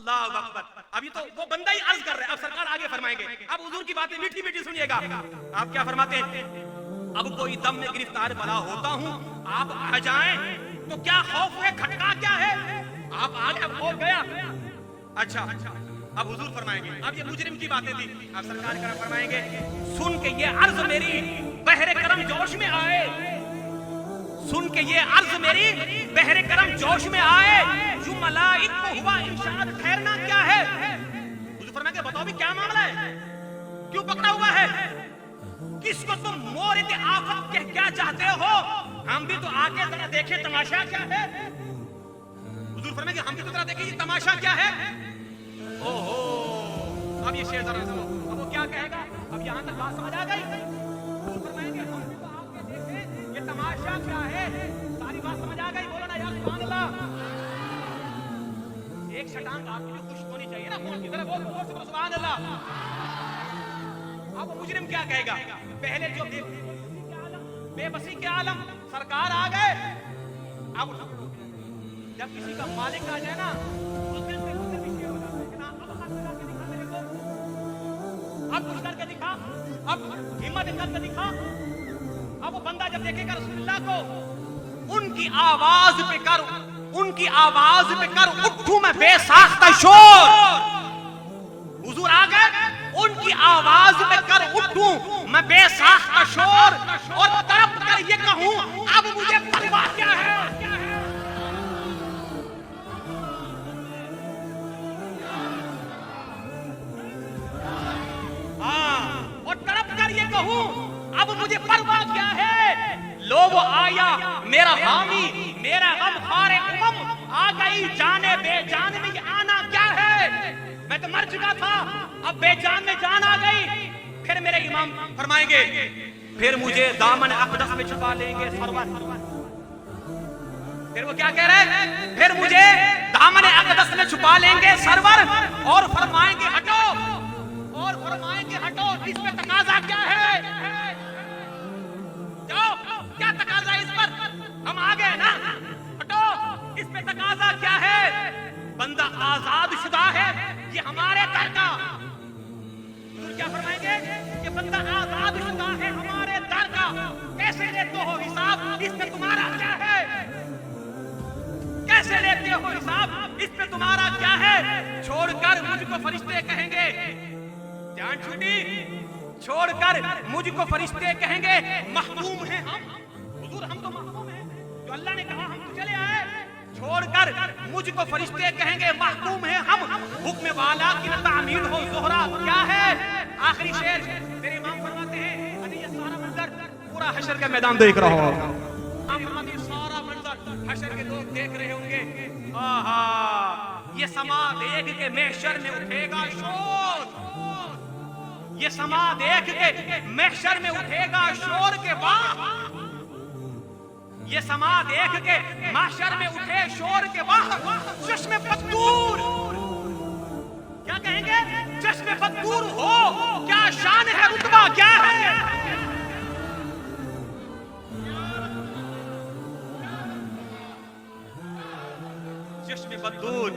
अल्लाह अकबर। अभी तो वो बंदा ही अर्ज कर रहा है, अब सरकार आगे फरमाएंगे। अब हुजूर की बातें मीठी मीठी सुनिएगा। आप क्या फरमाते हैं? अब कोई दम में गिरफ्तार भला होता हूँ, आप आ जाएं तो क्या खौफ है, खटका क्या है? आप आ गए, खौफ गया। अच्छा, अब हुजूर फरमाएंगे। अब ये मुजरिम की बातें थी, अब सरकार क्या फरमाएंगे? सुन के ये अर्ज मेरी बहरे करम जोश में आए, सुन के ये अर्ज मेरी बहरे करम जोश में आए, जो मलाइक को हुआ इंशाद ठहरना क्या है? हुजूर फरमाएंगे बताओ भी क्या मामला है, क्यों पकड़ा हुआ है, किसको तुम मोरिद आफत कह क्या चाहते हो? हम भी तो आके जरा देखें तमाशा क्या है। हुजूर फरमाएंगे हम भी तो जरा देखें ये तमाशा क्या है। ओहो, अब ये शेर जरा सुनो, अब वो क्या कहेगा? अब यहां तक बात समझ आ गई? हुजूर फरमाएंगे हम भी तो आके देखें ये तमाशा क्या है। सारी बात समझ आ गई? बोलो ना यार सुभान अल्लाह। एक शटांग आपकी भी खुश होनी चाहिए ना, कौन की तरह बोल सुभान अल्लाह। अब मुजरिम क्या कहेगा? पहले जो बेबसी के आलम सरकार आ गए, अब जब किसी का मालिक आ जाए ना तो दिल से कुछ भी शेर हो जाता है कि ना अब हाथ लगा के दिखा मेरे को, अब कुछ करके दिखा, अब हिम्मत करके दिखा। अब वो बंदा जब देखेगा रसूलुल्लाह को, उनकी आवाज पे कर, उनकी आवाज पे कर उठूं मैं बेसाख्ता शोर। हुजूर आ गए, उनकी आवाज पे कर उठूं मैं बेसाख्ता शोर, और तड़प कर ये कहूं अब मुझे परवाह क्या है। और तड़प कर ये कहूं अब मुझे परवाह क्या है। लो वो आया मेरा हामी, मेरा गम खारे उमम, आ गई जाने बेजान में, ये आना क्या है। मैं तो मर चुका था, अब बेजान में जान आ गई। फिर मेरे इमाम फरमाएंगे फिर मुझे दामन अक़दस में छुपा लेंगे सरवर। फिर वो क्या कह रहे हैं? फिर मुझे दामन अक़दस में छुपा लेंगे सरवर, और फरमाएंगे हटो, और फरमाएंगे हटो, इस पे तकाजा क्या है? जाओ, क्या तकाजा इस पर? हम आ गए ना, हटो, इस पे तकाजा क्या है? बंदा आजाद शुदा है, ये हमारे दर का। क्या फरमाएंगे? ये बंदा आजाद शुदा है हमारे दर का, कैसे लेते हो हिसाब, इस पे तुम्हारा क्या है? कैसे लेते हो हिसाब, इस पे तुम्हारा क्या है? छोड़कर मुझको फरिश्ते कहेंगे, जान छूटी, छोड़कर मुझको फरिश्ते कहेंगे महकूम हैं हम। हुजूर हम तो महकूम हैं, जो अल्लाह ने कहा हम तो चले आए। छोड़कर मुझको फरिश्ते कहेंगे महकूम हैं हम, हुक्म वाला की न तामील हो ज़ोहरा क्या है। आखिरी शेर मेरे इमाम फरमाते हैं, अभी ये सारा मंजर पूरा हशर का मैदान देख रहा हो, सारा मंजर हशर के लोग देख रहे होंगे। आहा, ये समा देख के महशर में उठेगा शोर, ये समा देख के महशर में उठेगा शोर के बाद, ये समा देख के महशर में उठे शोर के बाद चश्मे बदूर क्या कहेंगे? चश्मे बदूर हो क्या शान है, रुतबा क्या है। चश्मे बदूर